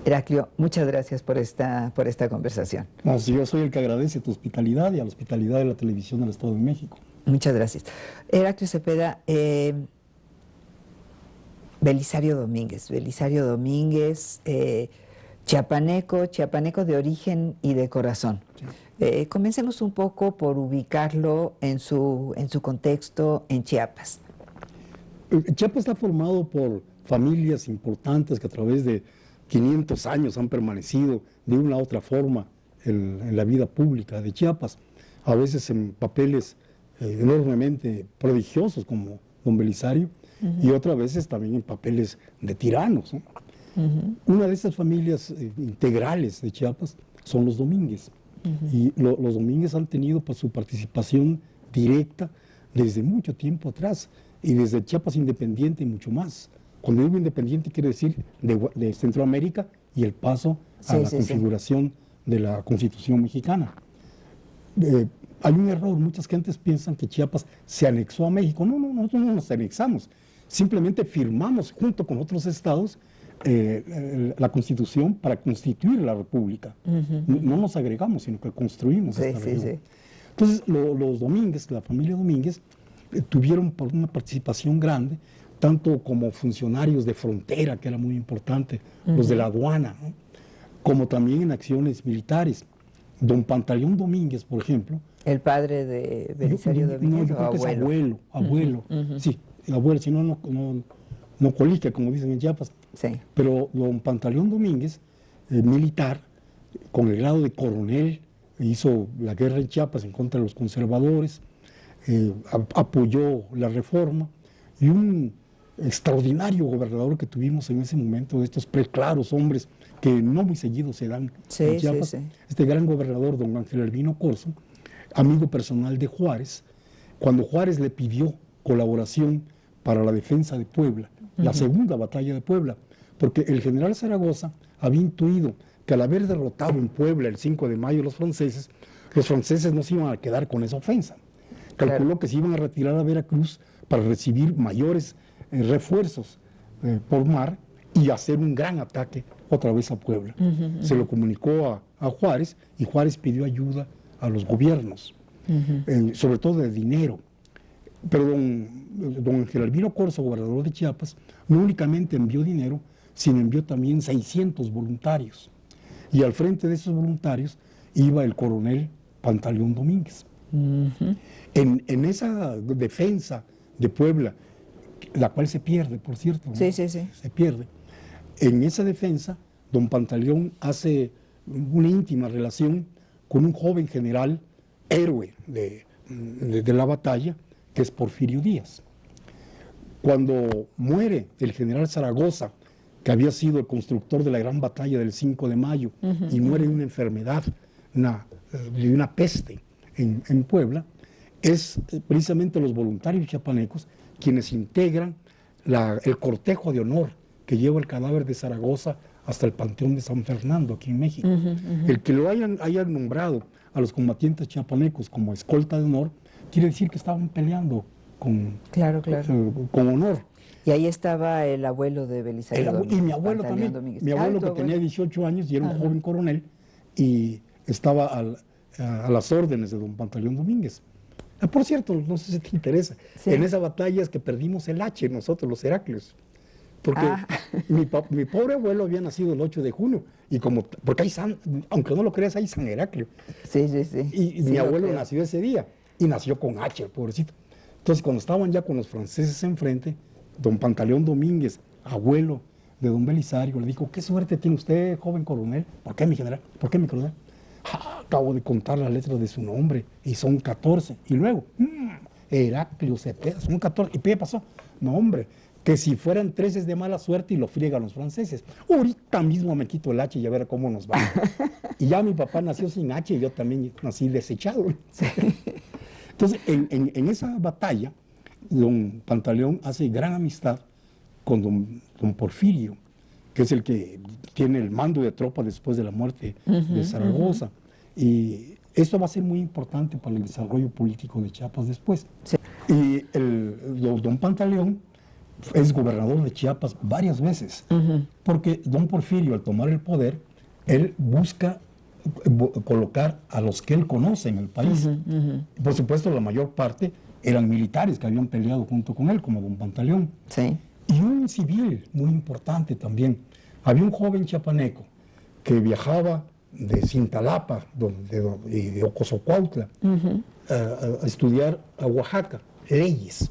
Heraclio, muchas gracias por esta conversación. No, sí, yo soy el que agradece tu hospitalidad y a la hospitalidad de la televisión del Estado de México. Muchas gracias. Heraclio Cepeda, Belisario Domínguez, chiapaneco de origen y de corazón. Sí. Comencemos un poco por ubicarlo en su contexto en Chiapas. Chiapas está formado por familias importantes que a través de 500 años han permanecido de una u otra forma en la vida pública de Chiapas, a veces en papeles enormemente prodigiosos como don Belisario, y otras veces también en papeles de tiranos, ¿no? Una de esas familias integrales de Chiapas son los Domínguez, y los Domínguez han tenido pues, su participación directa desde mucho tiempo atrás, y desde Chiapas independiente y mucho más. Cuando digo independiente quiere decir de Centroamérica y el paso a la configuración de la Constitución mexicana. Hay un error, muchas gentes piensan que Chiapas se anexó a México. No, nosotros no nos anexamos, simplemente firmamos junto con otros estados la Constitución para constituir la República. No nos agregamos, sino que construimos esta región. Entonces, los Domínguez, la familia Domínguez, tuvieron una participación grande, tanto como funcionarios de frontera, que era muy importante, los de la aduana, ¿no? Como también en acciones militares. Don Pantaleón Domínguez, por ejemplo. ¿El padre de Belisario Domínguez? No, yo creo que es abuelo. Sí, abuelo, si no colique, como dicen en Chiapas. Sí. Pero don Pantaleón Domínguez, militar, con el grado de coronel, hizo la guerra en Chiapas en contra de los conservadores, apoyó la reforma, y un extraordinario gobernador que tuvimos en ese momento, de estos preclaros hombres que no muy seguido se dan en Chiapas, este gran gobernador, don Ángel Albino Corzo, amigo personal de Juárez, cuando Juárez le pidió colaboración para la defensa de Puebla, la segunda batalla de Puebla, porque el general Zaragoza había intuido que al haber derrotado en Puebla el 5 de mayo los franceses no se iban a quedar con esa ofensa. Calculó que se iban a retirar a Veracruz para recibir mayores refuerzos por mar y hacer un gran ataque otra vez a Puebla. Se lo comunicó a Juárez, y Juárez pidió ayuda a los gobiernos, sobre todo de dinero. Pero don Ángel Albino Corzo, gobernador de Chiapas, no únicamente envió dinero, sino envió también 600 voluntarios. Y al frente de esos voluntarios iba el coronel Pantaleón Domínguez. En esa defensa de Puebla, la cual se pierde, por cierto, ¿no? Se pierde. En esa defensa, don Pantaleón hace una íntima relación con un joven general, héroe de la batalla, que es Porfirio Díaz. Cuando muere el general Zaragoza, que había sido el constructor de la gran batalla del 5 de mayo, y muere de una enfermedad, de una peste en Puebla, es precisamente los voluntarios chiapanecos quienes integran el cortejo de honor que lleva el cadáver de Zaragoza hasta el Panteón de San Fernando, aquí en México. El que lo hayan nombrado a los combatientes chiapanecos como escolta de honor, quiere decir que estaban peleando con honor. Y ahí estaba el abuelo de Belisario Domínguez. Y mi abuelo también. Domínguez. Mi abuelo que tenía 18 años y era un joven coronel, y estaba a las órdenes de don Pantaleón Domínguez. Por cierto, no sé si te interesa, en esa batalla es que perdimos el H nosotros, los Heraclios. Porque mi pobre abuelo había nacido el 8 de junio, y porque hay aunque no lo creas, hay San Heraclio. Y mi abuelo nació ese día, y nació con H, el pobrecito. Entonces, cuando estaban ya con los franceses enfrente, don Pantaleón Domínguez, abuelo de don Belisario, le dijo: ¿qué suerte tiene usted, joven coronel? ¿Por qué, mi general? ¿Por qué, mi coronel? Acabo de contar las letras de su nombre, y son 14. Y luego, Heraclio Cepeda, son 14. ¿Y qué pasó? No, hombre, que si fueran 13 es de mala suerte y lo friegan los franceses. Ahorita mismo me quito el H y a ver cómo nos va. Y ya mi papá nació sin H y yo también nací desechado. Entonces, en esa batalla, don Pantaleón hace gran amistad con don Porfirio, que es el que tiene el mando de tropa después de la muerte de Zaragoza. Y esto va a ser muy importante para el desarrollo político de Chiapas después. Y don Pantaleón es gobernador de Chiapas varias veces, porque don Porfirio, al tomar el poder, él busca colocar a los que él conoce en el país. Por supuesto, la mayor parte eran militares que habían peleado junto con él, como don Pantaleón. Sí. Y un civil muy importante también. Había un joven chiapaneco que viajaba de Cintalapa, de Ocosocuautla, a estudiar a Oaxaca, leyes.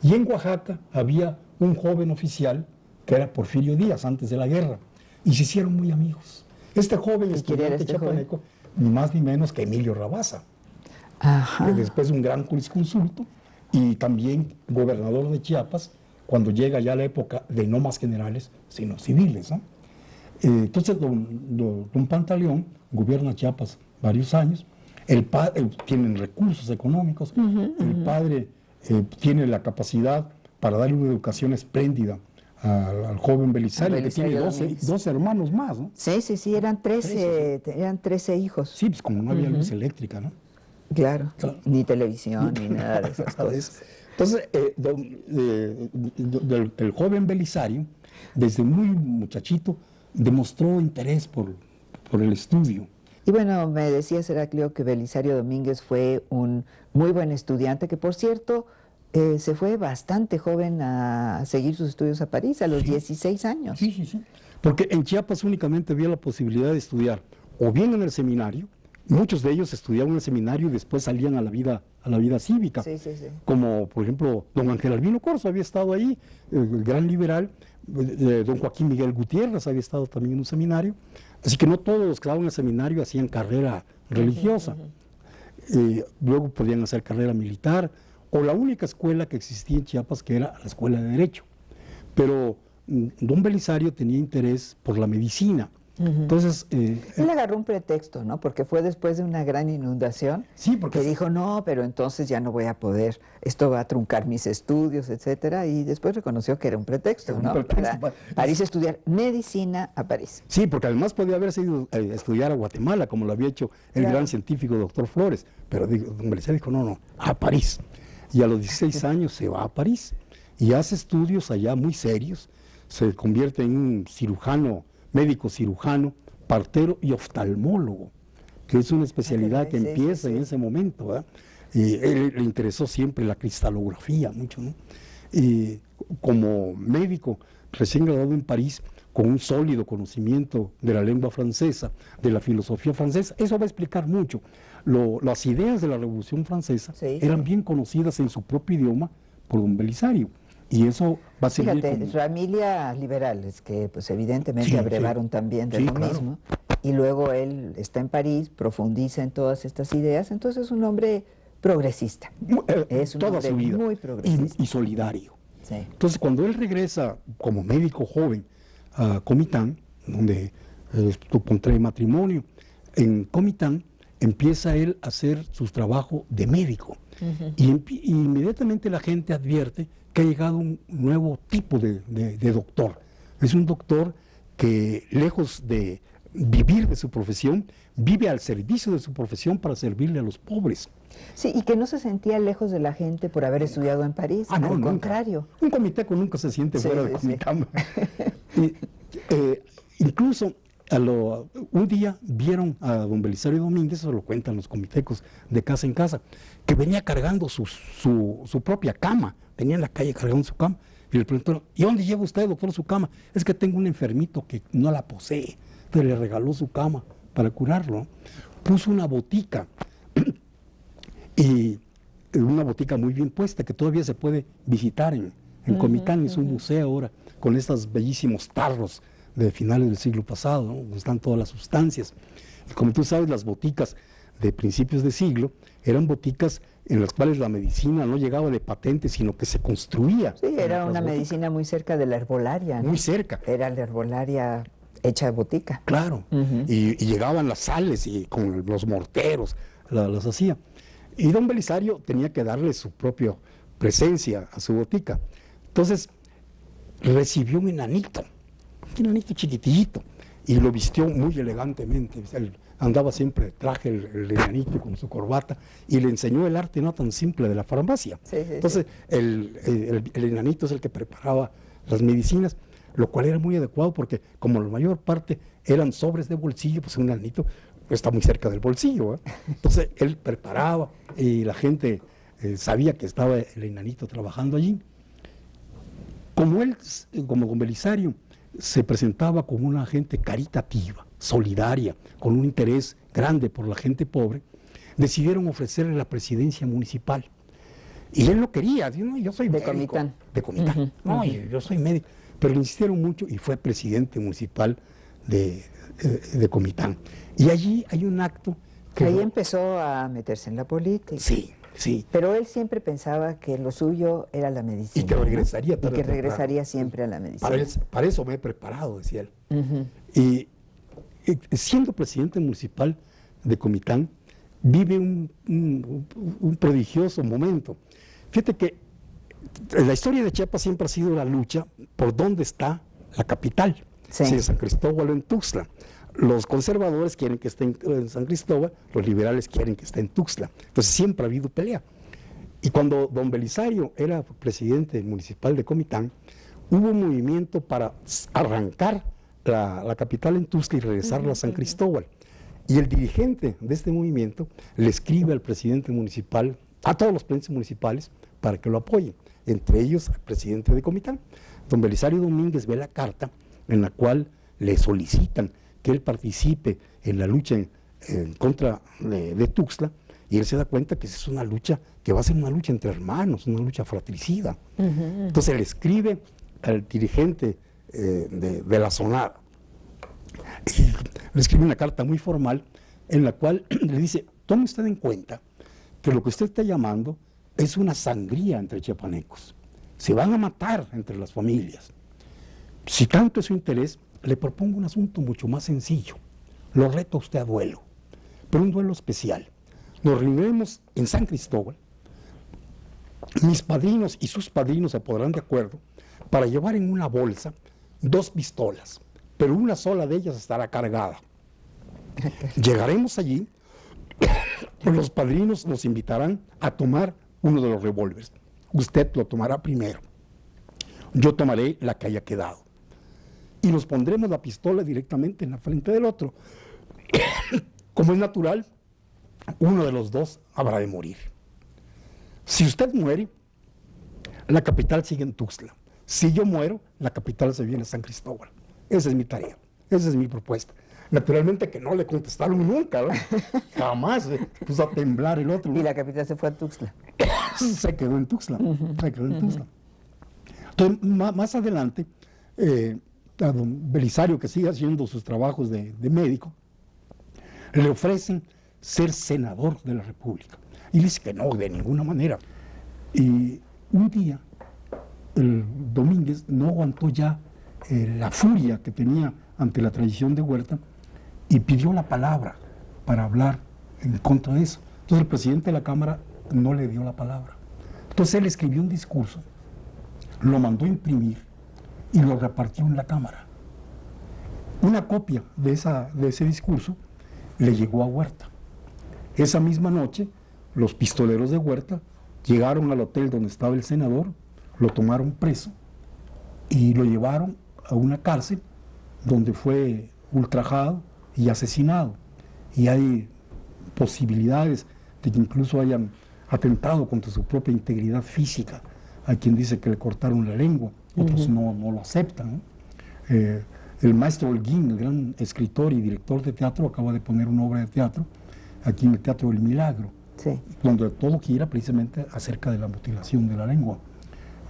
Y en Oaxaca había un joven oficial que era Porfirio Díaz, antes de la guerra, y se hicieron muy amigos. Este joven estudiante chiapaneco, ni más ni menos que Emilio Rabasa, que después un gran jurisconsulto y también gobernador de Chiapas, cuando llega ya la época de no más generales, sino civiles, ¿no? Entonces, don Pantaleón gobierna Chiapas varios años, el padre tiene recursos económicos, el padre tiene la capacidad para darle una educación espléndida al joven Belisario, que tiene 12 hermanos más, ¿no? Sí, eran 13 hijos. Sí, pues como no había luz eléctrica, ¿no? Claro, ni televisión, ni nada de esas cosas. Entonces, el joven Belisario, desde muy muchachito, demostró interés por el estudio. Y bueno, me decía Heraclio que Belisario Domínguez fue un muy buen estudiante, que por cierto se fue bastante joven a seguir sus estudios a París, a los 16 años. Sí. Porque en Chiapas únicamente había la posibilidad de estudiar o bien en el seminario, muchos de ellos estudiaban en el seminario y después salían a la vida cívica. Sí. Como por ejemplo don Ángel Albino Corzo había estado ahí, el gran liberal, don Joaquín Miguel Gutiérrez había estado también en un seminario, así que no todos los que estaban en el seminario hacían carrera religiosa. Luego podían hacer carrera militar, o la única escuela que existía en Chiapas, que era la Escuela de Derecho. Pero don Belisario tenía interés por la medicina. Entonces, él agarró un pretexto, ¿no? Porque fue después de una gran inundación, que dijo, no, pero entonces ya no voy a poder, esto va a truncar mis estudios, etcétera, y después reconoció que era un pretexto, ¿no? Para irse a estudiar medicina a París. Sí, porque además podía haberse ido a estudiar a Guatemala, como lo había hecho el gran científico doctor Flores, pero don Belisario dijo, no, a París. Y a los 16 años se va a París y hace estudios allá muy serios, se convierte en un médico cirujano, partero y oftalmólogo, que es una especialidad que empieza en ese momento, ¿verdad? Y él le interesó siempre la cristalografía mucho, ¿no? Y como médico recién graduado en París, con un sólido conocimiento de la lengua francesa, de la filosofía francesa, eso va a explicar mucho. Las ideas de la Revolución Francesa eran bien conocidas en su propio idioma por don Belisario. Y eso va a ser... Fíjate, familias liberales que pues evidentemente abrevaron también de lo mismo, y luego él está en París, profundiza en todas estas ideas, entonces es un hombre progresista. Es un toda hombre su vida, muy progresista. y solidario. Entonces cuando él regresa como médico joven a Comitán, donde contrae matrimonio, en Comitán empieza él a hacer su trabajo de médico. Y inmediatamente la gente advierte que ha llegado un nuevo tipo de doctor. Es un doctor que, lejos de vivir de su profesión, vive al servicio de su profesión para servirle a los pobres. Sí, y que no se sentía lejos de la gente por haber estudiado en París, no, al contrario. Un comiteco nunca se siente fuera de Comitán. Incluso un día vieron a don Belisario Domínguez, eso lo cuentan los comitecos de casa en casa, que venía cargando su propia cama, venía en la calle cargando su cama, y le preguntaron, ¿y dónde lleva usted, doctor, su cama? Es que tengo un enfermito que no la posee, entonces le regaló su cama para curarlo. Puso una botica, y una botica muy bien puesta, que todavía se puede visitar en Comitán, es un museo ahora, con estos bellísimos tarros de finales del siglo pasado, ¿no? Donde están todas las sustancias. Y como tú sabes, las boticas de principios de siglo eran boticas en las cuales la medicina no llegaba de patente, sino que se construía. Sí, era una medicina muy cerca de la herbolaria, ¿no? Muy cerca. Era la herbolaria hecha de botica. Claro, y llegaban las sales y con los morteros las hacía. Y don Belisario tenía que darle su propia presencia a su botica. Entonces recibió un enanito chiquitito, y lo vistió muy elegantemente. andaba siempre de traje, el enanito con su corbata, y le enseñó el arte no tan simple de la farmacia. Entonces, el enanito es el que preparaba las medicinas, lo cual era muy adecuado porque como la mayor parte eran sobres de bolsillo, pues un enanito está muy cerca del bolsillo, ¿eh? Entonces él preparaba y la gente sabía que estaba el enanito trabajando allí. Como él, como don Belisario, se presentaba como una gente caritativa, solidaria, con un interés grande por la gente pobre, decidieron ofrecerle la presidencia municipal. Y él no quería, dijo, no, yo soy médico. Comitán. De Comitán. No, yo soy médico. Pero le insistieron mucho y fue presidente municipal de Comitán. Y allí hay un acto que... Ahí empezó a meterse en la política. Sí, sí. Pero él siempre pensaba que lo suyo era la medicina. Y que regresaría tarde. Y que regresaría siempre a la medicina. Para eso me he preparado, decía él. Y siendo presidente municipal de Comitán, vive un prodigioso momento. Fíjate que la historia de Chiapas siempre ha sido la lucha por dónde está la capital, si en San Cristóbal o en Tuxtla. Los conservadores quieren que esté en San Cristóbal, los liberales quieren que esté en Tuxtla. Entonces siempre ha habido pelea. Y cuando don Belisario era presidente municipal de Comitán, hubo un movimiento para arrancar la capital en Tuxtla y regresarla a San Cristóbal. Y el dirigente de este movimiento le escribe al presidente municipal, a todos los presidentes municipales, para que lo apoyen, entre ellos al presidente de Comitán. Don Belisario Domínguez ve la carta en la cual le solicitan que él participe en la lucha en contra de Tuxtla, y él se da cuenta que esa es una lucha que va a ser una lucha entre hermanos, una lucha fratricida. Entonces le escribe al dirigente de la zonada, le escribe una carta muy formal en la cual le dice: tome usted en cuenta que lo que usted está llamando es una sangría entre chiapanecos, se van a matar entre las familias. Si tanto es su interés, le propongo un asunto mucho más sencillo. Lo reto a usted a duelo, pero un duelo especial. Nos reuniremos en San Cristóbal, mis padrinos y sus padrinos se pondrán de acuerdo para llevar en una bolsa 2 pistolas, pero una sola de ellas estará cargada. Llegaremos allí, los padrinos nos invitarán a tomar uno de los revólveres. Usted lo tomará primero, yo tomaré la que haya quedado. Y nos pondremos la pistola directamente en la frente del otro. Como es natural, uno de los dos habrá de morir. Si usted muere, la capital sigue en Tuxtla. Si yo muero, la capital se viene a San Cristóbal. Esa es mi tarea, esa es mi propuesta. Naturalmente que no le contestaron nunca, ¿no? Jamás se puso a temblar el otro, ¿no? Y la capital se fue a Tuxtla. Se quedó en Tuxtla, se quedó en Tuxtla. Entonces, más adelante, a don Belisario, que sigue haciendo sus trabajos de médico, le ofrecen ser senador de la República. Y dice que no, de ninguna manera. Y un día, el Domínguez no aguantó ya la furia que tenía ante la traición de Huerta y pidió la palabra para hablar en contra de eso. Entonces el presidente de la Cámara no le dio la palabra. Entonces él escribió un discurso, lo mandó a imprimir y lo repartió en la Cámara. Una copia de ese discurso le llegó a Huerta. Esa misma noche, los pistoleros de Huerta llegaron al hotel donde estaba el senador, lo tomaron preso y lo llevaron a una cárcel donde fue ultrajado y asesinado. Y hay posibilidades de que incluso hayan atentado contra su propia integridad física. Hay quien dice que le cortaron la lengua, otros no lo aceptan, ¿no? El maestro Holguín, el gran escritor y director de teatro, acaba de poner una obra de teatro aquí en el Teatro del Milagro, donde todo gira precisamente acerca de la mutilación de la lengua,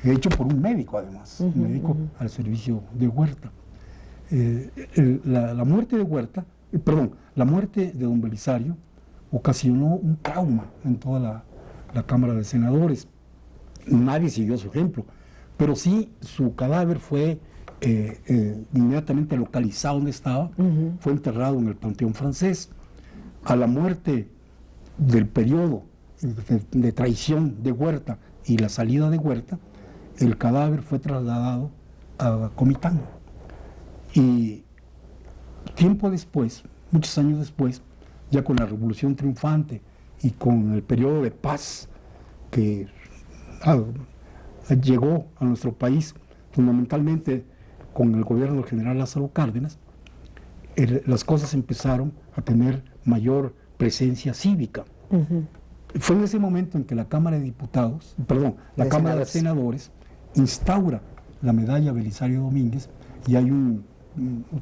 hecho por un médico además, un médico al servicio de Huerta. La muerte de Huerta, la muerte de don Belisario ocasionó un trauma en toda la Cámara de Senadores. Nadie siguió su ejemplo, pero sí su cadáver fue inmediatamente localizado donde estaba, fue enterrado en el Panteón Francés. A la muerte del periodo de traición de Huerta y la salida de Huerta, el cadáver fue trasladado a Comitán. Y tiempo después, muchos años después, ya con la Revolución Triunfante y con el periodo de paz que llegó a nuestro país, fundamentalmente con el gobierno del general Lázaro Cárdenas, las cosas empezaron a tener mayor presencia cívica. Fue en ese momento en que la Cámara de Diputados, perdón, la Cámara de Senadores instaura la medalla Belisario Domínguez, y hay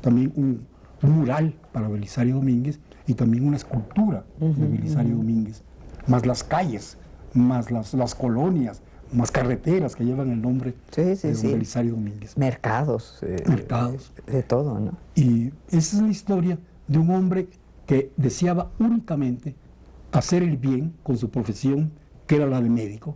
también un mural para Belisario Domínguez y también una escultura de Belisario Domínguez, más las calles, más las colonias, más carreteras que llevan el nombre de Belisario Domínguez. Mercados. Mercados. De todo, ¿no? Y esa es la historia de un hombre que deseaba únicamente hacer el bien con su profesión, que era la de médico,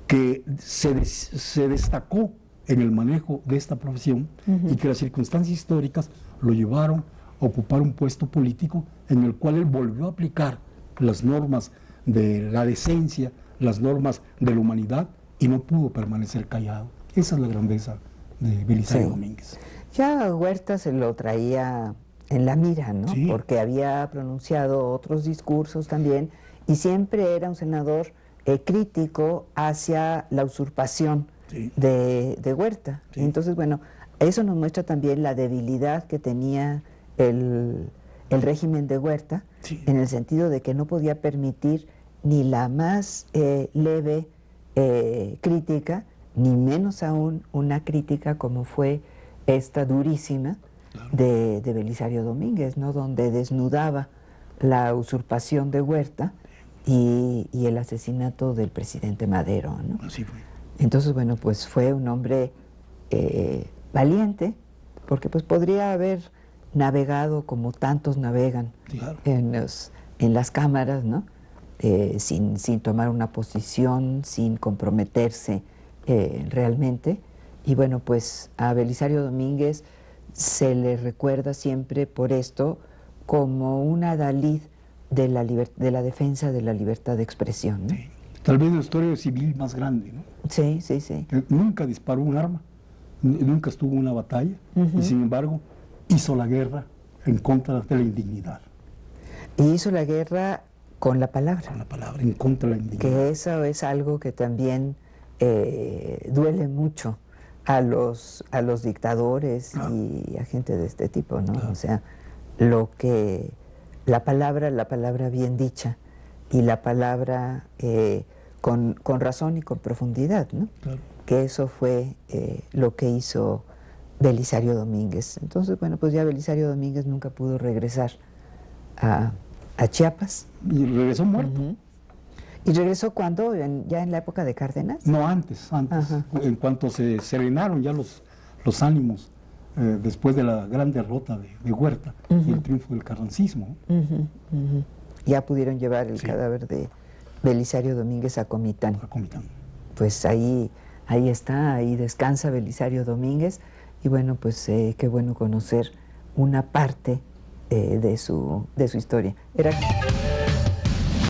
que se destacó en el manejo de esta profesión y que las circunstancias históricas lo llevaron a ocupar un puesto político en el cual él volvió a aplicar las normas de la decencia, las normas de la humanidad, y no pudo permanecer callado. Esa es la grandeza de Belisario Domínguez. Ya Huerta se lo traía en la mira, ¿no? Sí. Porque había pronunciado otros discursos también, y siempre era un senador crítico hacia la usurpación de Huerta. Sí. Entonces, bueno, eso nos muestra también la debilidad que tenía el régimen de Huerta, en el sentido de que no podía permitir ni la más leve crítica, ni menos aún una crítica como fue esta durísima de Belisario Domínguez, ¿no? Donde desnudaba la usurpación de Huerta y el asesinato del presidente Madero, ¿no? Así fue. Entonces, bueno, pues fue un hombre valiente, porque pues podría haber navegado como tantos navegan en las cámaras, ¿no? Sin tomar una posición, sin comprometerse realmente. Y bueno, pues a Belisario Domínguez se le recuerda siempre por esto como un adalid de la defensa de la libertad de expresión, ¿no? Sí. Tal vez la historia civil más grande, ¿no? Sí. Nunca disparó un arma, nunca estuvo en una batalla, y sin embargo hizo la guerra en contra de la indignidad. Y hizo la guerra con la palabra. Con la palabra, en contra de la indignidad. Que eso es algo que también duele mucho a los dictadores y a gente de este tipo, ¿no? O sea, la palabra bien dicha, y la palabra con razón y con profundidad, ¿no? Que eso fue lo que hizo Belisario Domínguez. Entonces, bueno, pues ya Belisario Domínguez nunca pudo regresar a Chiapas. Y regresó muerto. ¿Y regresó cuándo? ¿Ya en la época de Cárdenas? No, antes. En cuanto se serenaron ya los ánimos después de la gran derrota de Huerta y el triunfo del carrancismo. Ya pudieron llevar el cadáver de Belisario Domínguez a Comitán. Pues ahí está, ahí descansa Belisario Domínguez, y bueno, pues qué bueno conocer una parte de su historia.